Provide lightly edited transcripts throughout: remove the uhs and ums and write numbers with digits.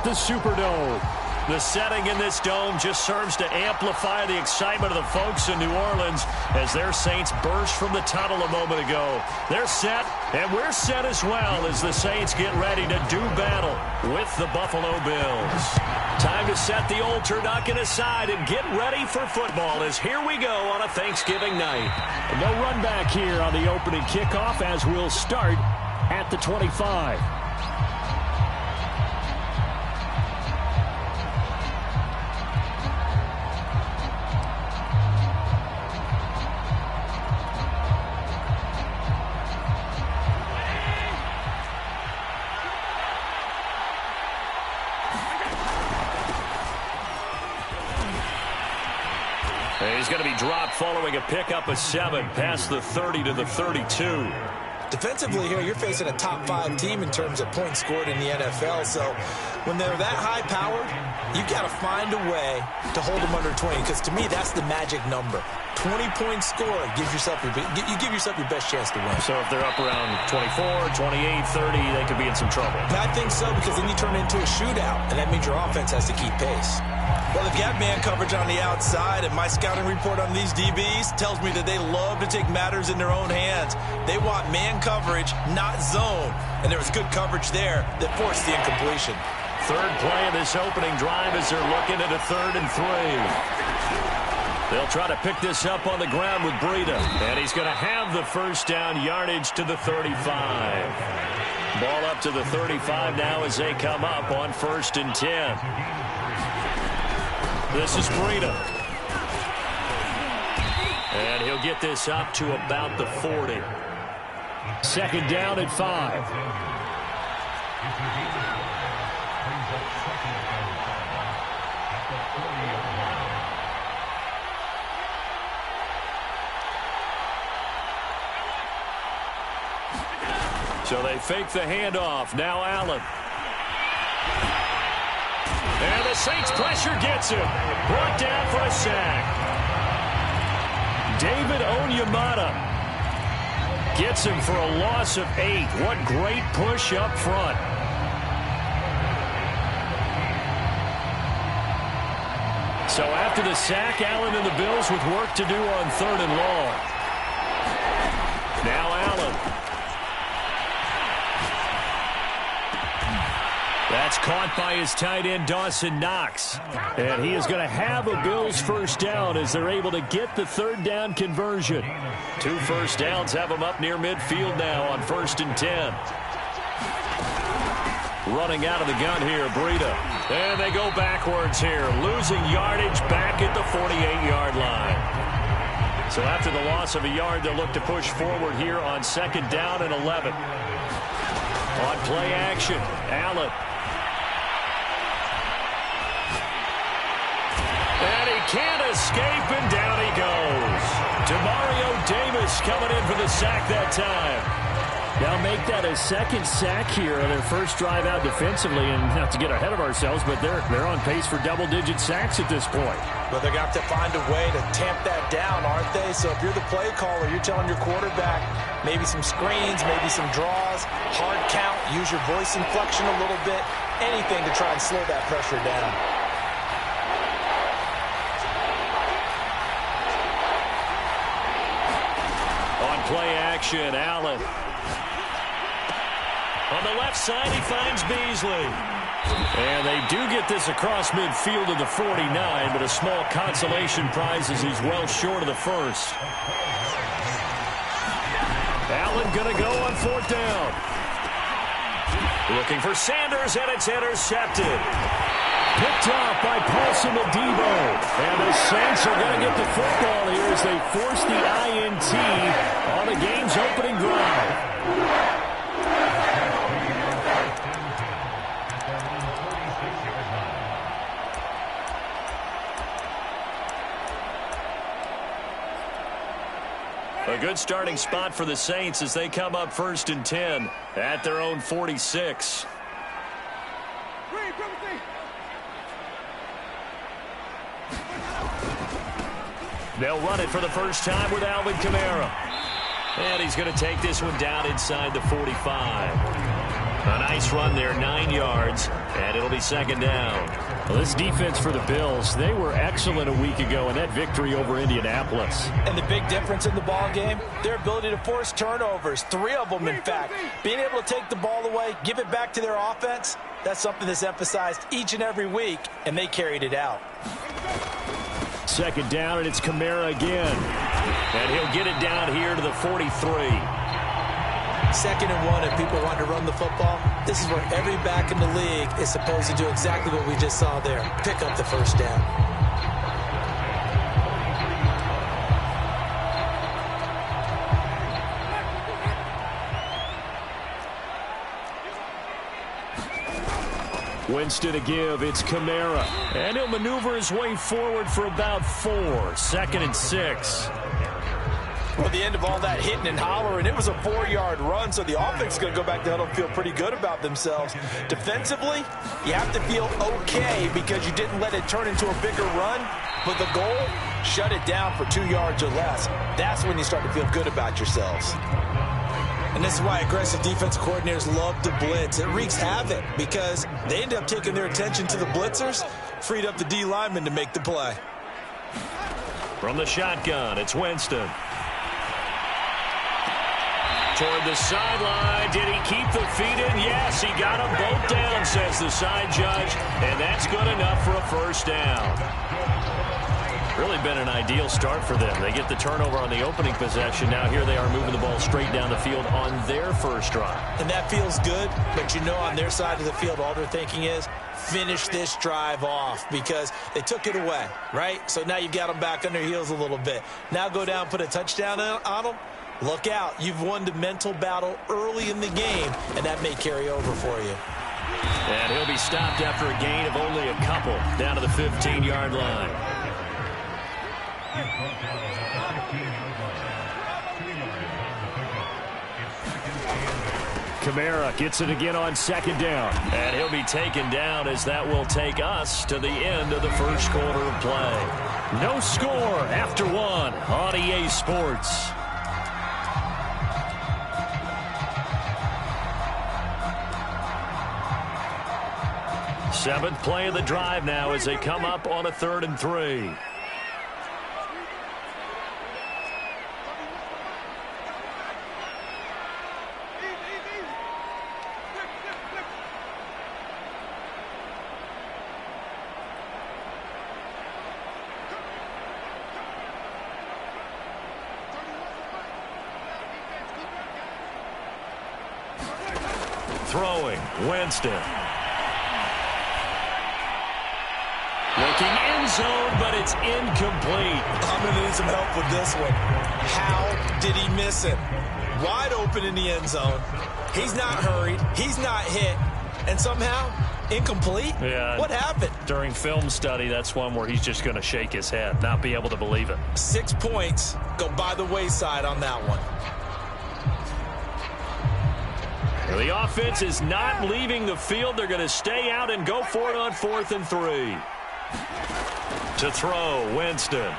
at the Superdome. The setting in this dome just serves to amplify the excitement of the folks in New Orleans as their Saints burst from the tunnel a moment ago. They're set, and we're set as well as the Saints get ready to do battle with the Buffalo Bills. Time to set the old turducken aside and get ready for football as here we go on a Thanksgiving night. No run back here on the opening kickoff as we'll start at the 25. He's going to be dropped following a pickup of 7 past the 30 to the 32. Defensively here, you're facing a top 5 team in terms of points scored in the NFL. So when they're that high-powered, you've got to find a way to hold them under 20. Because to me, that's the magic number. 20-point score gives yourself you give yourself your best chance to win. So if they're up around 24, 28, 30, they could be in some trouble. I think so, because then you turn it into a shootout, and that means your offense has to keep pace. Well, they've got man coverage on the outside, and my scouting report on these DBs tells me that they love to take matters in their own hands. They want man coverage, not zone. And there was good coverage there that forced the incompletion. Third play of this opening drive as they're looking at a 3rd and 3. They'll try to pick this up on the ground with Breida. And he's going to have the first down yardage to the 35. Ball up to the 35 now as they come up on 1st and 10. This is Breida. And he'll get this up to about the 40. 2nd down at 5. So they fake the handoff. Now Allen. And the Saints pressure gets him. Brought down for a sack. David Onyemata gets him for a loss of 8. What great push up front. So after the sack, Allen and the Bills with work to do on 3rd and long. Now Allen. That's caught by his tight end, Dawson Knox. And he is going to have a Bills first down as they're able to get the 3rd down conversion. 2 first downs have them up near midfield now on 1st and 10. Running out of the gun here, Breida. And they go backwards here, losing yardage back at the 48-yard line. So after the loss of a yard, they'll look to push forward here on 2nd down and 11. On play action, Allen. And he can't escape, and down he goes. Demario Davis coming in for the sack that time. Now make that a 2nd sack here on their first drive out defensively, and not to get ahead of ourselves, but they're on pace for double-digit sacks at this point. But they're going to have to find a way to tamp that down, aren't they? So if you're the play caller, you're telling your quarterback maybe some screens, maybe some draws, hard count, use your voice inflection a little bit, anything to try and slow that pressure down. On play action, Allen. On the left side, he finds Beasley. And they do get this across midfield to the 49, but a small consolation prize as he's well short of the first. Allen going to go on 4th down. Looking for Sanders, and it's intercepted. Picked off by Paulson Adebo. And the Saints are going to get the football here as they force the INT on the game's opening drive. A good starting spot for the Saints as they come up 1st and 10 at their own 46. They'll run it for the first time with Alvin Kamara. And he's going to take this one down inside the 45. A nice run there, 9 yards, and it'll be second down. Well, this defense for the Bills, they were excellent a week ago in that victory over Indianapolis. And the big difference in the ball game, their ability to force turnovers, 3 of them in fact. Being able to take the ball away, give it back to their offense, that's something that's emphasized each and every week, and they carried it out. Second down, and it's Kamara again. And he'll get it down here to the 43. Second and 1, if people want to run the football, this is where every back in the league is supposed to do exactly what we just saw there. Pick up the first down. Winston to give. It's Kamara. And he'll maneuver his way forward for about 4. Second and 6. Well, the end of all that hitting and hollering, it was a 4-yard run, so the offense is going to go back to huddle and feel pretty good about themselves. Defensively, you have to feel okay because you didn't let it turn into a bigger run, but the goal, shut it down for 2 yards or less. That's when you start to feel good about yourselves. And this is why aggressive defensive coordinators love to blitz. It wreaks havoc because they end up taking their attention to the blitzers, freed up the D lineman to make the play. From the shotgun, it's Winston. Toward the sideline. Did he keep the feet in? Yes, he got them both down, says the side judge. And that's good enough for a first down. Really been an ideal start for them. They get the turnover on the opening possession. Now here they are moving the ball straight down the field on their first drive. And that feels good, but you know on their side of the field, all they're thinking is, finish this drive off because they took it away, right? So now you've got them back on their heels a little bit. Now go down, put a touchdown on them. Look out. You've won the mental battle early in the game, and that may carry over for you. And he'll be stopped after a gain of only a couple down to the 15-yard line. Kamara gets it again on second down. And he'll be taken down as that will take us to the end of the first quarter of play. No score after 1 on EA Sports. Seventh play of the drive now as they come up on a 3rd and 3. Throwing, Winston. Looking end zone, but it's incomplete. I'm going to need some help with this one. How did he miss it? Wide open in the end zone. He's not hurried. He's not hit. And somehow, incomplete? Yeah. What happened? During film study, that's one where he's just going to shake his head, not be able to believe it. 6 points go by the wayside on that one. The offense is not leaving the field. They're going to stay out and go for it on 4th and 3. To throw, Winston. And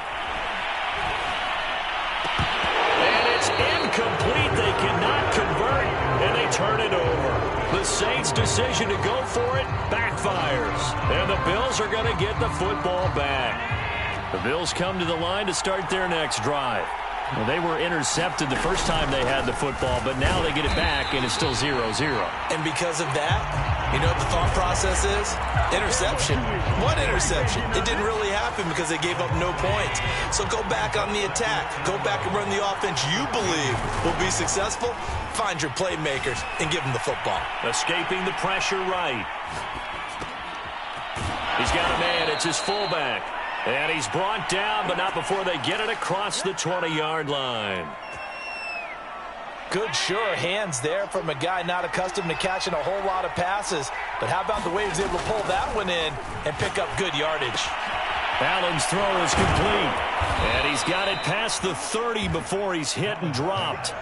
it's incomplete. They cannot convert, and they turn it over. The Saints' decision to go for it backfires. And the Bills are going to get the football back. The Bills come to the line to start their next drive. Well, they were intercepted the first time they had the football, but now they get it back, and it's still 0-0. And because of that, you know what the thought process is? Interception. What interception? It didn't really happen because they gave up no points. So go back on the attack. Go back and run the offense you believe will be successful. Find your playmakers and give them the football. Escaping the pressure right. He's got a man. It's his fullback. And he's brought down, but not before they get it across the 20-yard line. Good, sure hands there from a guy not accustomed to catching a whole lot of passes. But how about the way he was able to pull that one in and pick up good yardage? Allen's throw is complete. And he's got it past the 30 before he's hit and dropped.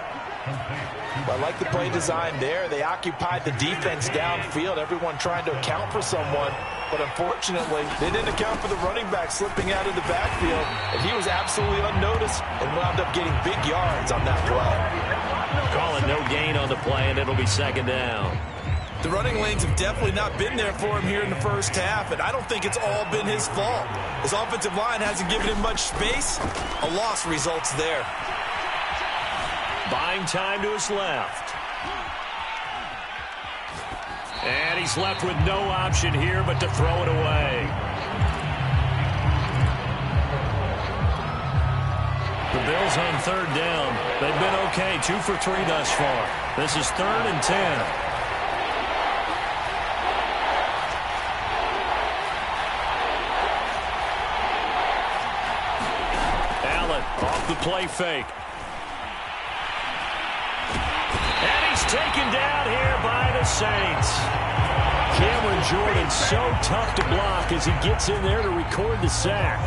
Well, I like the play design there. They occupied the defense downfield, everyone trying to account for someone. But unfortunately, they didn't account for the running back slipping out of the backfield. And he was absolutely unnoticed and wound up getting big yards on that play. Calling no gain on the play, and it'll be second down. The running lanes have definitely not been there for him here in the first half, and I don't think it's all been his fault. His offensive line hasn't given him much space. A loss results there. Buying time to his left. And he's left with no option here but to throw it away. The Bills on third down. They've been okay, 2 for 3 thus far. This is 3rd and 10. Allen off the play fake. And he's taken down here by the Saints. Cameron Jordan so tough to block as he gets in there to record the sack.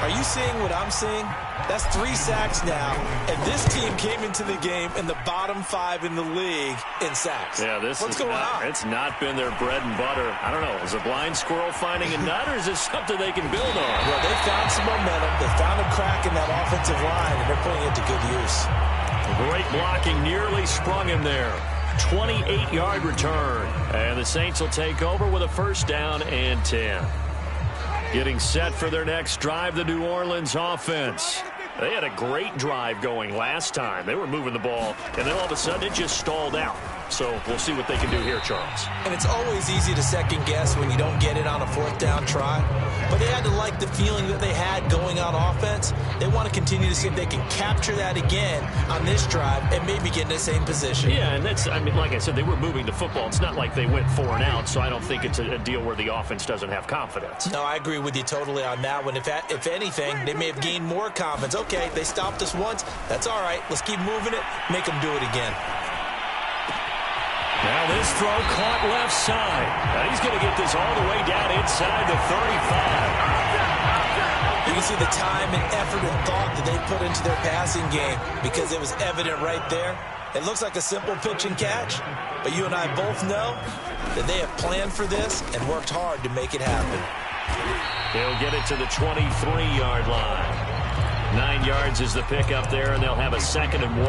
Are you seeing what I'm seeing? That's 3 sacks now, and this team came into the game in the bottom 5 in the league in sacks. Yeah, what's going on? It's not been their bread and butter. I don't know. Is a blind squirrel finding a nut, or is this something they can build on? Well, they found some momentum. They found a crack in that offensive line, and they're putting it to good use. Great blocking nearly sprung him there. 28-yard return, and the Saints will take over with a first down and 10. Getting set for their next drive, the New Orleans offense. They had a great drive going last time. They were moving the ball, and then all of a sudden it just stalled out. So we'll see what they can do here, Charles. And it's always easy to second guess when you don't get it on a 4th down try. But they had to like the feeling that they had going on offense. They want to continue to see if they can capture that again on this drive and maybe get in the same position. Yeah, and that's, I mean, like I said, they were moving the football. It's not like they went 4 and out, so I don't think it's a deal where the offense doesn't have confidence. No, I agree with you totally on that one. If anything, they may have gained more confidence. Okay, they stopped us once. That's all right. Let's keep moving it. Make them do it again. Now this throw caught left side. And he's going to get this all the way down inside the 35. You can see the time and effort and thought that they put into their passing game because it was evident right there. It looks like a simple pitch and catch, but you and I both know that they have planned for this and worked hard to make it happen. They'll get it to the 23-yard line. 9 yards is the pickup there, and they'll have a 2nd and 1.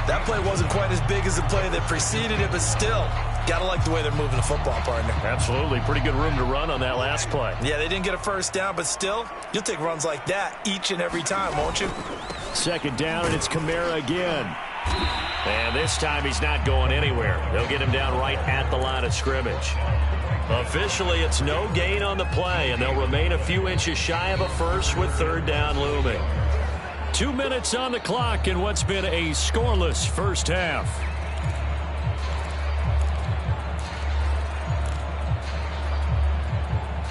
That play wasn't quite as big as the play that preceded it, but still, got to like the way they're moving the football, partner. Absolutely. Pretty good room to run on that last play. Yeah, they didn't get a first down, but still, you'll take runs like that each and every time, won't you? 2nd down, and it's Kamara again. And this time he's not going anywhere. They'll get him down right at the line of scrimmage. Officially, it's no gain on the play, and they'll remain a few inches shy of a first with 3rd down looming. 2 minutes on the clock in what's been a scoreless first half.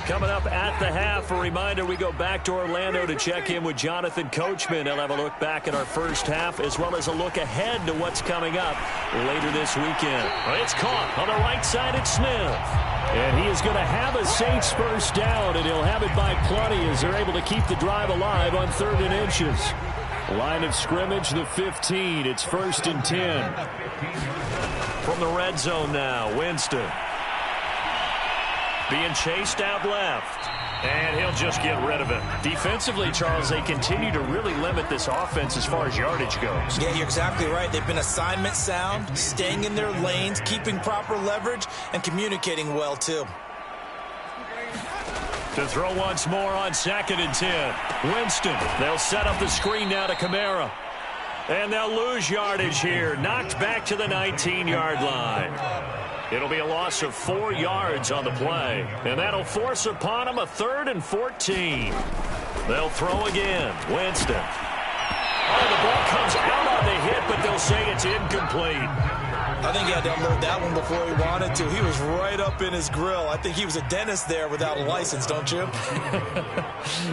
Coming up at the half, a reminder, we go back to Orlando to check in with Jonathan Coachman. He'll have a look back at our first half as well as a look ahead to what's coming up later this weekend. It's caught on the right side at Smith. And he is going to have a Saints first down, and he'll have it by plenty as they're able to keep the drive alive on 3rd and inches. Line of scrimmage, the 15. It's 1st and 10. From the red zone now, Winston. Being chased out left. And he'll just get rid of it. Defensively, Charles, they continue to really limit this offense as far as yardage goes. Yeah, you're exactly right. They've been assignment sound, staying in their lanes, keeping proper leverage, and communicating well, too. To throw once more on 2nd and 10. Winston, they'll set up the screen now to Kamara. And they'll lose yardage here. Knocked back to the 19-yard line. It'll be a loss of 4 yards on the play. And that'll force upon them a 3rd and 14. They'll throw again. Winston. Oh, the ball comes out on the hit, but they'll say it's incomplete. I think he had to unload that one before he wanted to. He was right up in his grill. I think he was a dentist there without a license, don't you?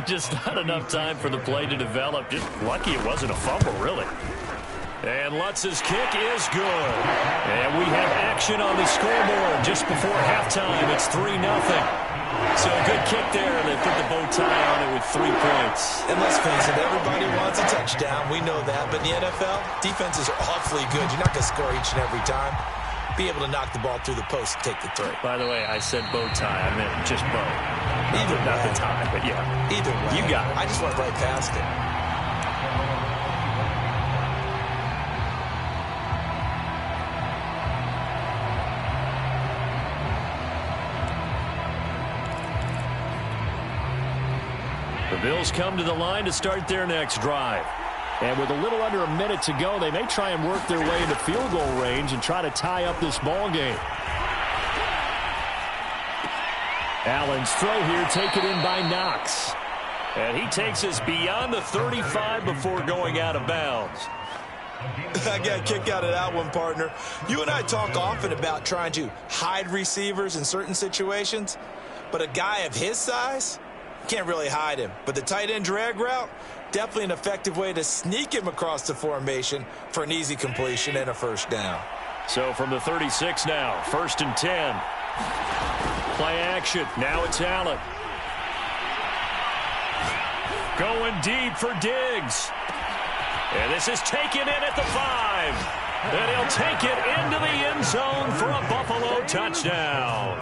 Just not enough time for the play to develop. Just lucky it wasn't a fumble, really. And Lutz's kick is good. And we have action on the scoreboard just before halftime. It's 3-0. So a good kick there. They put the bow tie on it with 3 points. And let's face it, everybody wants a touchdown. We know that. But in the NFL, defenses are awfully good. You're not going to score each and every time. Be able to knock the ball through the post and take the throw. By the way, I said bow tie. I meant just bow. Either way. Not the tie, but yeah. Either way. You got it. I just went right past it. The Bills come to the line to start their next drive. And with a little under a minute to go, they may try and work their way into field goal range and try to tie up this ball game. Allen's throw here taken in by Knox. And he takes us beyond the 35 before going out of bounds. I got a kick out of that one, partner. You and I talk often about trying to hide receivers in certain situations, but a guy of his size can't really hide him. But the tight end drag route, definitely an effective way to sneak him across the formation for an easy completion and a first down. So from the 36 now, 1st and 10. Play action. Now it's Allen. Going deep for Diggs. And this is taken in at the 5. And he'll take it into the end zone for a Buffalo touchdown.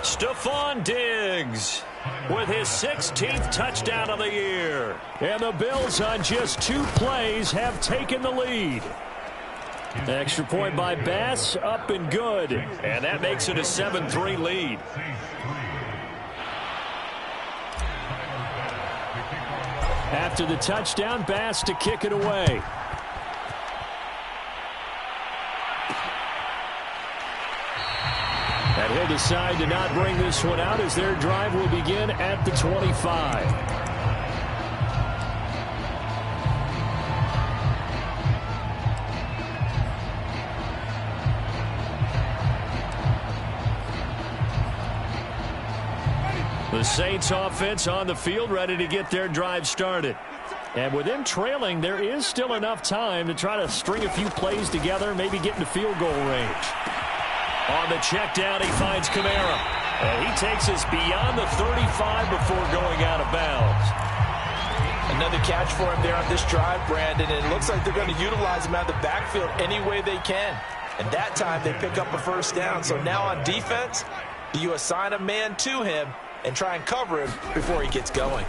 Stephon Diggs with his 16th touchdown of the year. And the Bills on just 2 plays have taken the lead. Extra point by Bass, up and good. And that makes it a 7-3 lead. After the touchdown, Bass to kick it away. And he'll decide to not bring this one out as their drive will begin at the 25. The Saints offense on the field ready to get their drive started. And with them trailing, there is still enough time to try to string a few plays together, maybe get into field goal range. On the check down, he finds Kamara. And he takes us beyond the 35 before going out of bounds. Another catch for him there on this drive, Brandon. And it looks like they're going to utilize him out of the backfield any way they can. And that time they pick up a first down. So now on defense, you assign a man to him and try and cover him before he gets going.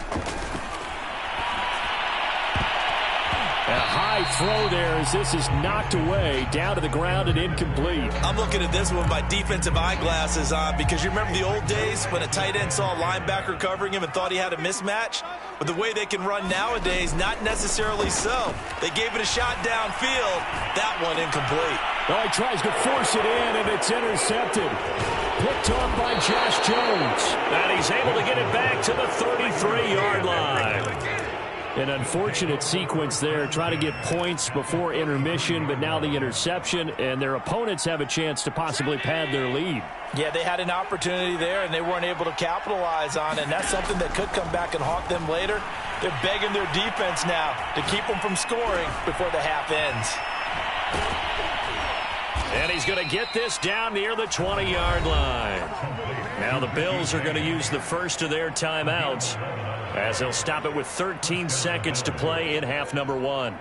A high throw there as this is knocked away, down to the ground and incomplete. I'm looking at this one by defensive eyeglasses on because you remember the old days when a tight end saw a linebacker covering him and thought he had a mismatch? But the way they can run nowadays, not necessarily so. They gave it a shot downfield. That one incomplete. Oh, he tries to force it in, and it's intercepted. Picked off by Josh Jones. And he's able to get it back to the 33-yard line. An unfortunate sequence there, try to get points before intermission, but now the interception, and their opponents have a chance to possibly pad their lead. Yeah, they had an opportunity there, and they weren't able to capitalize on it, and that's something that could come back and haunt them later. They're begging their defense now to keep them from scoring before the half ends. And he's going to get this down near the 20-yard line. Now the Bills are going to use the first of their timeouts as they'll stop it with 13 seconds to play in half number 1.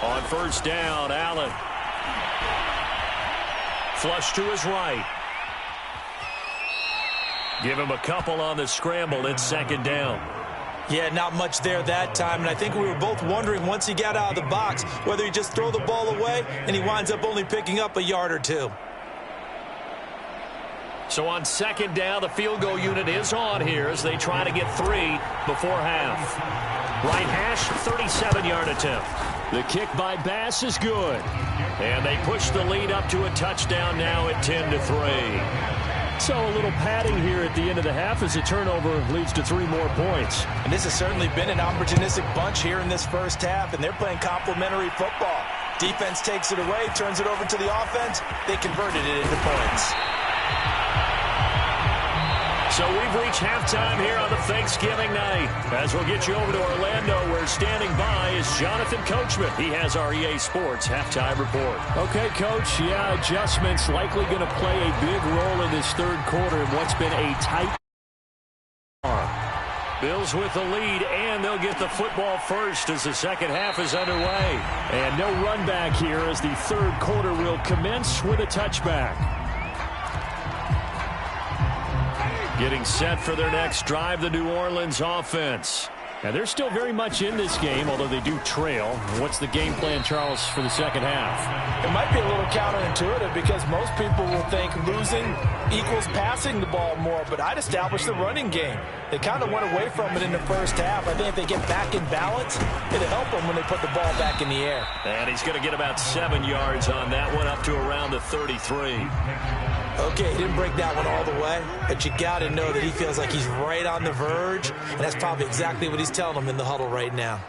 On first down, Allen. Flush to his right. Give him a couple on the scramble. It's second down. Yeah, not much there that time. And I think we were both wondering once he got out of the box whether he just throw the ball away and he winds up only picking up a yard or two. So on second down, the field goal unit is on here as they try to get 3 before half. Right hash, 37-yard attempt. The kick by Bass is good. And they push the lead up to a touchdown now at 10-3. So a little padding here at the end of the half as a turnover leads to 3 more points. And this has certainly been an opportunistic bunch here in this first half, and they're playing complementary football. Defense takes it away, turns it over to the offense. They converted it into points. So we've reached halftime here on the Thanksgiving night. As we'll get you over to Orlando, where standing by is Jonathan Coachman. He has our EA Sports halftime report. Okay, Coach. Yeah, adjustments likely going to play a big role in this third quarter in what's been a tight arm. Bills with the lead, and they'll get the football first as the second half is underway. And no run back here as the third quarter will commence with a touchback. Getting set for their next drive, the New Orleans offense. Now, they're still very much in this game, although they do trail. What's the game plan, Charles, for the second half? It might be a little counterintuitive because most people will think losing equals passing the ball more, but I'd establish the running game. They kind of went away from it in the first half. I think if they get back in balance, it'll help them when they put the ball back in the air. And he's going to get about 7 yards on that one, up to around the 33. Okay, he didn't break that one all the way, but you got to know that he feels like he's right on the verge, and that's probably exactly what he's telling them in the huddle right now.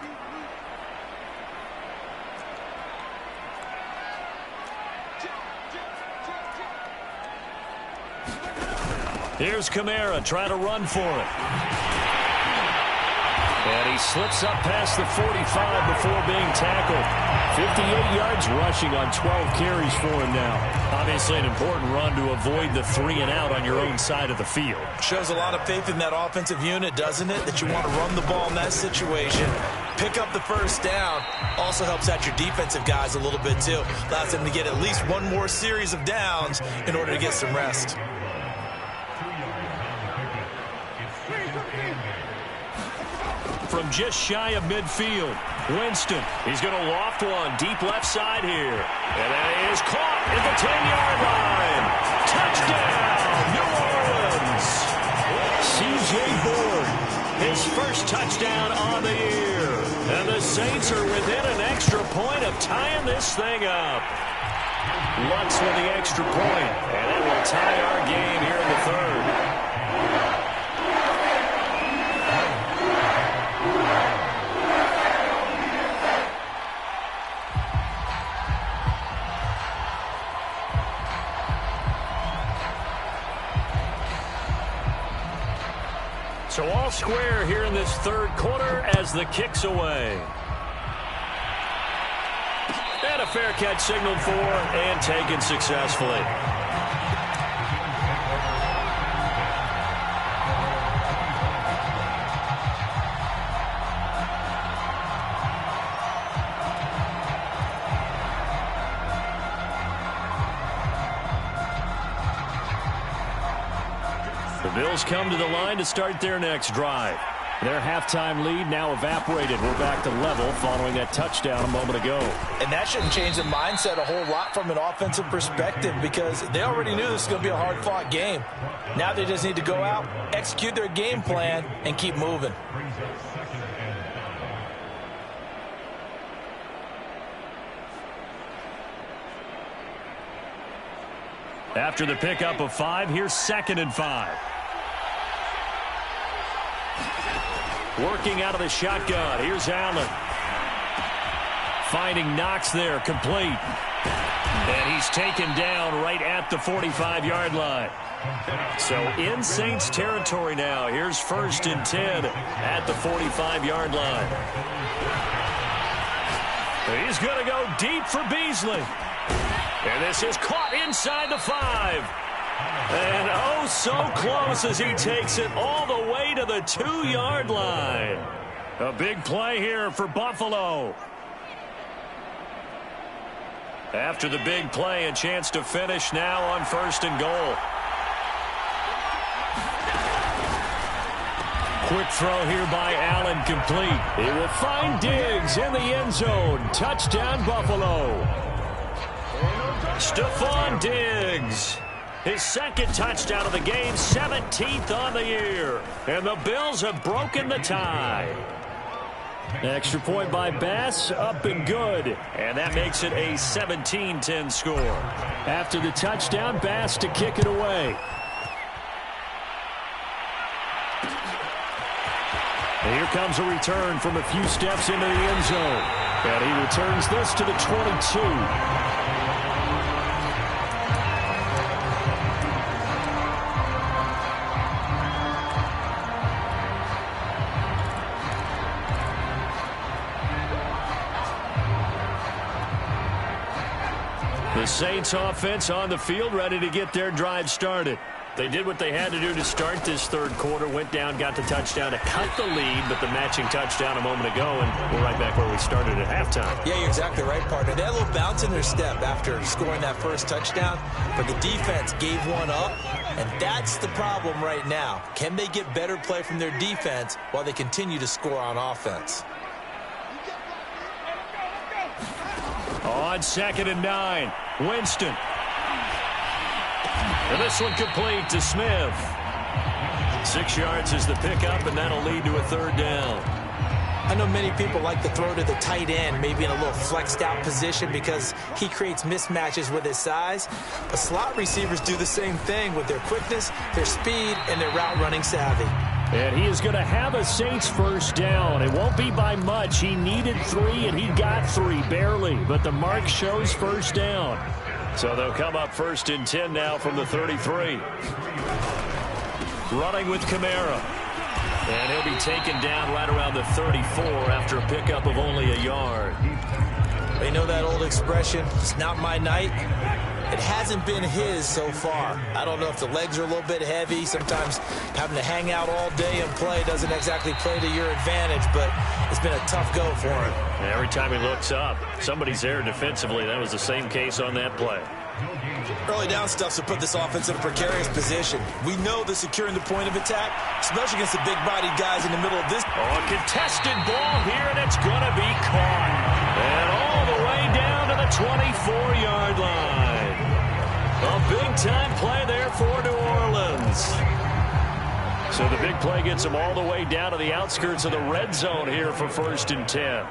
Here's Kamara trying to run for it. And he slips up past the 45 before being tackled. 58 yards rushing on 12 carries for him now. Obviously an important run to avoid the 3 and out on your own side of the field. Shows a lot of faith in that offensive unit, doesn't it? That you want to run the ball in that situation. Pick up the first down. Also helps out your defensive guys a little bit too. Allows them to get at least one more series of downs in order to get some rest. From just shy of midfield, Winston. He's going to loft one deep left side here. And that is caught at the 10-yard line. Touchdown, New Orleans. C.J. Board, his first touchdown on the year. And the Saints are within an extra point of tying this thing up. Lutz with the extra point. And it will tie our game here in the third. So all square here in this third quarter as the kick's away. And a fair catch signaled for and taken successfully. The Bills come to the line to start their next drive. Their halftime lead now evaporated. We're back to level following that touchdown a moment ago. And that shouldn't change the mindset a whole lot from an offensive perspective because they already knew this was going to be a hard-fought game. Now they just need to go out, execute their game plan, and keep moving. After the pickup of 5, here's 2nd and 5. Working out of the shotgun. Here's Allen. Finding Knox there, complete. And he's taken down right at the 45-yard line. So in Saints territory now. Here's 1st and 10 at the 45-yard line. He's going to go deep for Beasley. And this is caught inside the 5. And oh, so close as he takes it all the way to the 2-yard line. A big play here for Buffalo. After the big play, a chance to finish now on 1st and goal. Quick throw here by Allen, complete. He will find Diggs in the end zone. Touchdown, Buffalo. Stephon Diggs. His 2nd touchdown of the game, 17th on the year. And the Bills have broken the tie. Extra point by Bass, up and good. And that makes it a 17-10 score. After the touchdown, Bass to kick it away. And here comes a return from a few steps into the end zone. And he returns this to the 22. The Saints offense on the field ready to get their drive started. They did what they had to do to start this third quarter. Went down, got the touchdown to cut the lead, but the matching touchdown a moment ago, and we're right back where we started at halftime. Yeah, you're exactly right, partner. They had a little bounce in their step after scoring that first touchdown, but the defense gave one up, and that's the problem right now. Can they get better play from their defense while they continue to score on offense? On 2nd and 9, Winston. And this one complete to Smith. 6 yards is the pickup, and that'll lead to a third down. I know many people like to throw to the tight end, maybe in a little flexed out position because he creates mismatches with his size. But slot receivers do the same thing with their quickness, their speed, and their route running savvy. And he is going to have a Saints first down. It won't be by much. He needed 3, and he got 3, barely. But the mark shows first down. So they'll come up 1st and 10 now from the 33. Running with Kamara. And he'll be taken down right around the 34 after a pickup of only a yard. You know that old expression, it's not my night? It hasn't been his so far. I don't know if the legs are a little bit heavy. Sometimes having to hang out all day and play doesn't exactly play to your advantage, but it's been a tough go for him. And every time he looks up, somebody's there defensively. That was the same case on that play. Early down stuff to put this offense in a precarious position. We know that securing the point of attack, especially against the big-bodied guys in the middle of this. Oh, a contested ball here, and it's going to be caught. And all the way down to the 24-yard line. A big-time play there for New Orleans. So the big play gets them all the way down to the outskirts of the red zone here for 1st and 10.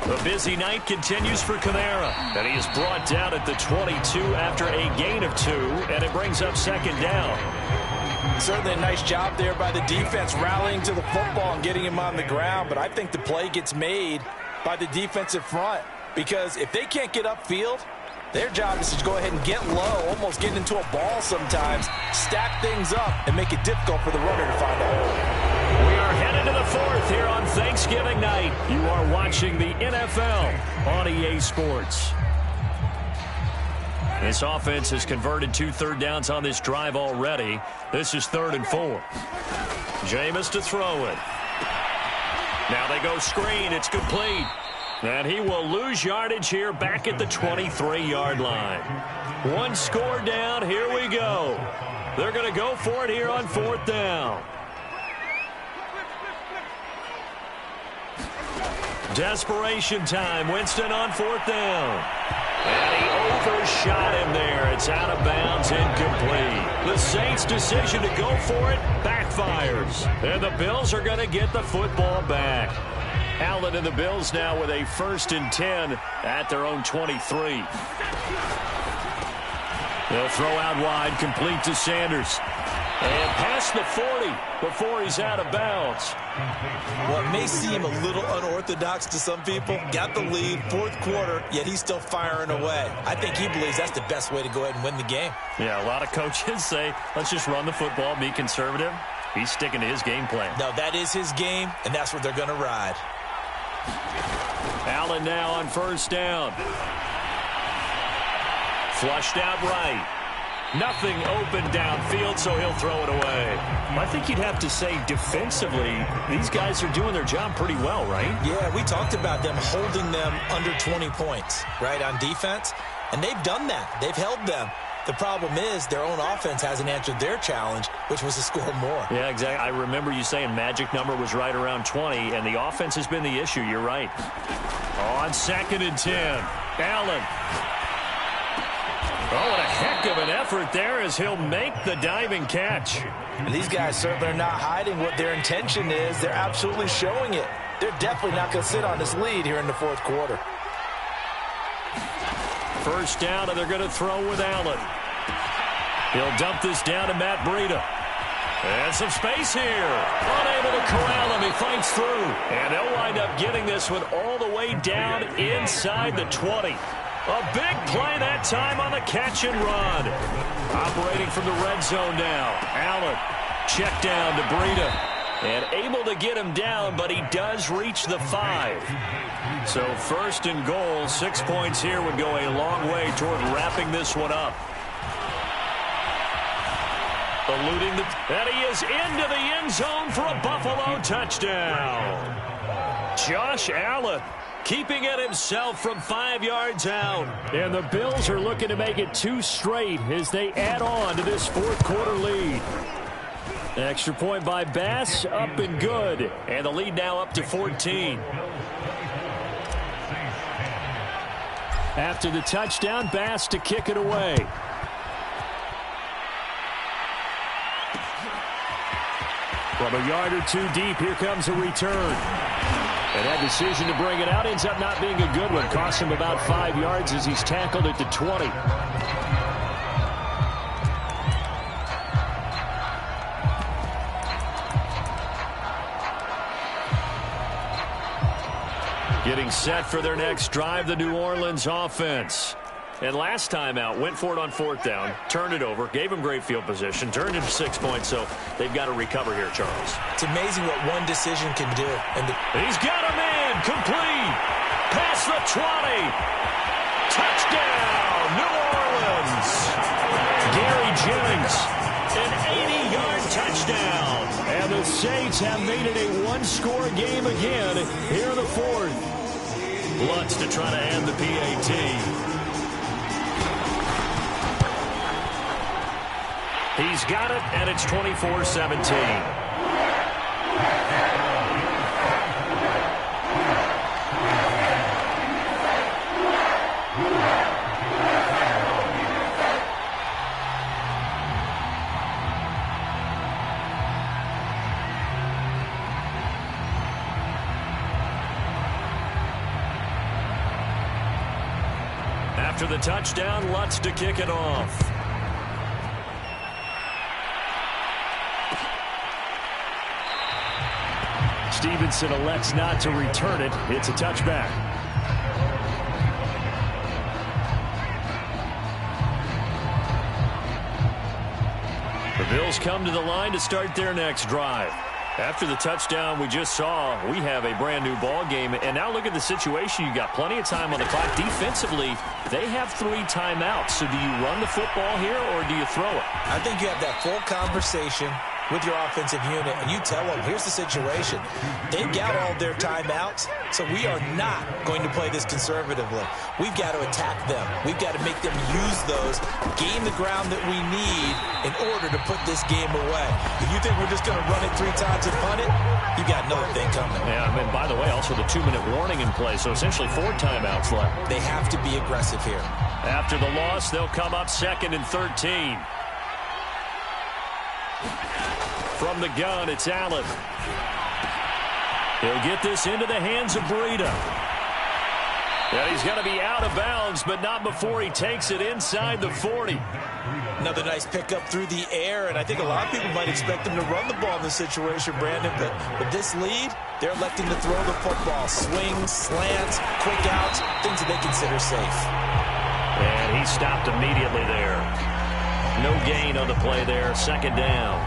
The busy night continues for Kamara, and he is brought down at the 22 after a gain of 2, and it brings up 2nd down. Certainly a nice job there by the defense rallying to the football and getting him on the ground, but I think the play gets made by the defensive front because if they can't get upfield, their job is to go ahead and get low, almost get into a ball sometimes, stack things up, and make it difficult for the runner to find a hole. We are headed to the 4th here on Thanksgiving night. You are watching the NFL on EA Sports. This offense has converted 2 third downs on this drive already. This is 3rd and 4. Jameis to throw it. Now they go screen. It's complete. And he will lose yardage here back at the 23-yard line. 1 score down. Here we go. They're going to go for it here on 4th down. Desperation time. Winston on 4th down. And he overshot him there. It's out of bounds, incomplete. The Saints' decision to go for it backfires. And the Bills are going to get the football back. Allen and the Bills now with a 1st and 10 at their own 23. They'll throw out wide, complete to Sanders. And past the 40 before he's out of bounds. Well, it may seem a little unorthodox to some people. Got the lead, 4th quarter, yet he's still firing away. I think he believes that's the best way to go ahead and win the game. Yeah, a lot of coaches say, let's just run the football, be conservative. He's sticking to his game plan. No, that is his game, and that's what they're going to ride. Allen now on 1st down. Flushed out right. Nothing open downfield, so he'll throw it away. I think you'd have to say defensively, these guys are doing their job pretty well, right? Yeah, we talked about them holding them under 20 points, right, on defense. And they've done that. They've held them. The problem is their own offense hasn't answered their challenge, which was to score more. Yeah, exactly. I remember you saying magic number was right around 20, and the offense has been the issue. You're right. On 2nd and 10, Allen. Oh, what a heck of an effort there as he'll make the diving catch. And these guys certainly are not hiding what their intention is. They're absolutely showing it. They're definitely not going to sit on this lead here in the 4th quarter. 1st down, and they're going to throw with Allen. He'll dump this down to Matt Breida. And some space here. Unable to corral him. He fights through. And they'll wind up getting this one all the way down inside the 20. A big play that time on the catch and run. Operating from the red zone now. Allen, check down to Breida. And able to get him down, but he does reach the 5. So 1st and goal, 6 points here would go a long way toward wrapping this one up. Eluding and he is into the end zone for a Buffalo touchdown. Josh Allen keeping it himself from 5 yards out. And the Bills are looking to make it 2 straight as they add on to this fourth quarter lead. Extra point by Bass, up and good. And the lead now up to 14. After the touchdown, Bass to kick it away. From a yard or two deep, here comes a return. And that decision to bring it out ends up not being a good one. Costs him about 5 yards as he's tackled at the 20. Getting set for their next drive, the New Orleans offense. And last time out, went for it on 4th down, turned it over, gave him great field position, turned it to 6 points, so they've got to recover here, Charles. It's amazing what one decision can do. And he's got a man, complete, past the 20. Touchdown, New Orleans. Gary Jennings, an 80-yard touchdown. And the Saints have made it a one-score game again here in the fourth. Lutz to try to end the PAT. He's got it, and it's 24-17. After the touchdown, Lutz to kick it off. Stevenson elects not to return it. It's a touchback. The Bills come to the line to start their next drive. After the touchdown we just saw, we have a brand new ball game. And now look at the situation. You got plenty of time on the clock. Defensively, they have 3 timeouts. So do you run the football here or do you throw it? I think you have that full conversation with your offensive unit, and you tell them, here's the situation. They've got all their timeouts, so we are not going to play this conservatively. We've got to attack them. We've got to make them use those, gain the ground that we need in order to put this game away. If you think we're just going to run it 3 times and punt it, you got another thing coming. Yeah, and by the way, also the 2-minute warning in play, so essentially 4 timeouts left. They have to be aggressive here. After the loss, they'll come up 2nd and 13. From the gun, it's Allen. He'll get this into the hands of Breida. And he's going to be out of bounds, but not before he takes it inside the 40. Another nice pickup through the air, and I think a lot of people might expect him to run the ball in this situation, Brandon, but with this lead, they're electing to throw the football. Swings, slants, quick outs, things that they consider safe. And he stopped immediately there. No gain on the play there, 2nd down.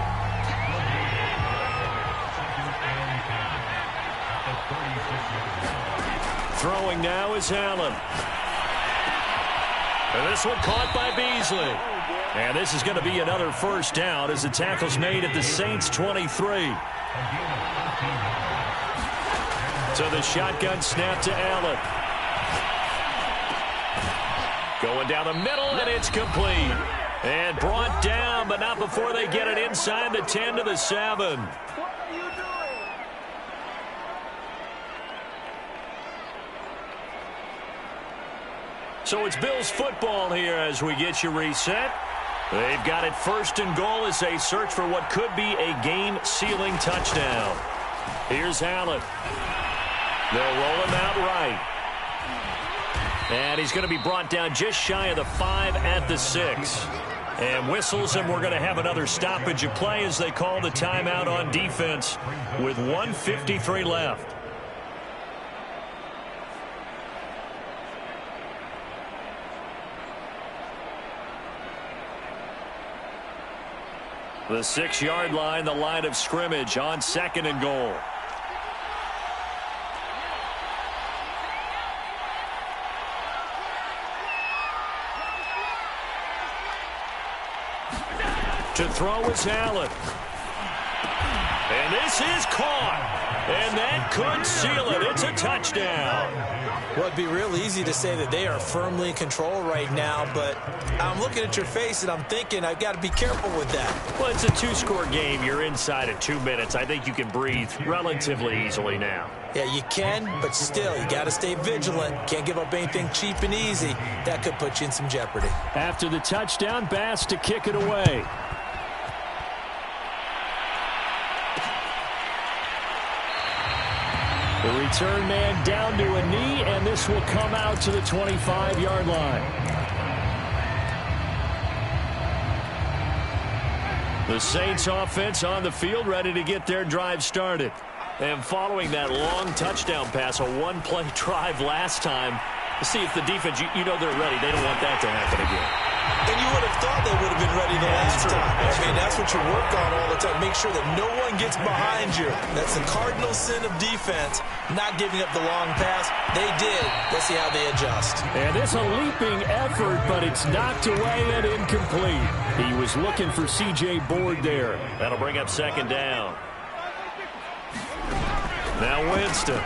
Throwing now is Allen. And this one caught by Beasley. And this is going to be another 1st down as the tackle's made at the Saints 23. So the shotgun snap to Allen. Going down the middle, and it's complete. And brought down, but not before they get it inside the 10 to the 7. So it's Bills football here as we get you reset. They've got it 1st and goal as they search for what could be a game-sealing touchdown. Here's Allen. They'll roll him out right. And he's going to be brought down just shy of the 5 at the 6. And whistles, and we're going to have another stoppage of play as they call the timeout on defense with 1:53 left. The 6-yard line, the line of scrimmage on 2nd and goal. To throw is Allen. And this is caught. And that could seal it. It's a touchdown. Well, it'd be real easy to say that they are firmly in control right now, but I'm looking at your face and I'm thinking I've got to be careful with that. Well, it's a two-score game. You're inside of 2 minutes. I think you can breathe relatively easily now. Yeah, you can, but still, you got to stay vigilant. Can't give up anything cheap and easy. That could put you in some jeopardy. After the touchdown, Bass to kick it away. The return man down to a knee, and this will come out to the 25-yard line. The Saints offense on the field, ready to get their drive started. And following that long touchdown pass, a one-play drive last time, to see if the defense, you know they're ready. They don't want that to happen again. And you would have thought they would have been ready the last time. I mean, that's what you work on all the time. Make sure that no one gets behind you. That's the cardinal sin of defense, not giving up the long pass. They did. Let's see how they adjust. And it's a leaping effort, but it's knocked away and incomplete. He was looking for C.J. Board there. That'll bring up second down. Now Winston.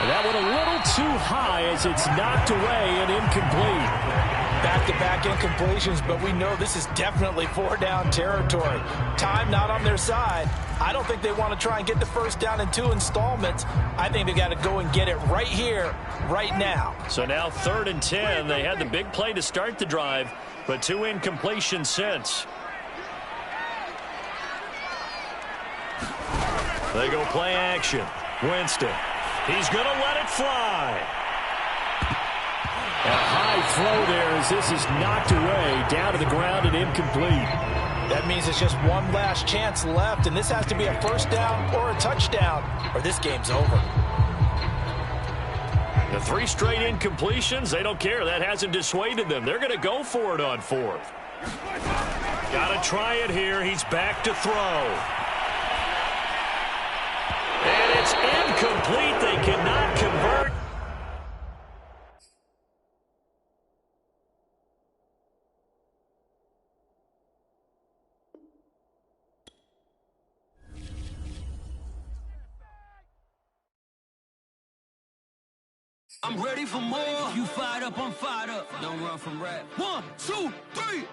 That one a little too high as it's knocked away and incomplete. Back-to-back incompletions, but we know this is definitely four-down territory. Time not on their side. I don't think they want to try and get the first down in 2 installments. I think they got to go and get it right here, right now. So now 3rd and 10. They had the big play to start the drive, but 2 incompletions since. They go play action. Winston. He's going to let it fly. A high throw there as this is knocked away, down to the ground and incomplete. That means it's just one last chance left, and this has to be a first down or a touchdown, or this game's over. The 3 straight incompletions, they don't care. That hasn't dissuaded them. They're going to go for it on 4th. Got to try it here. He's back to throw. And it's incomplete. They cannot convert. I'm ready for more. You fired up, I'm fired up. Don't run from rap. 1, 2, 3.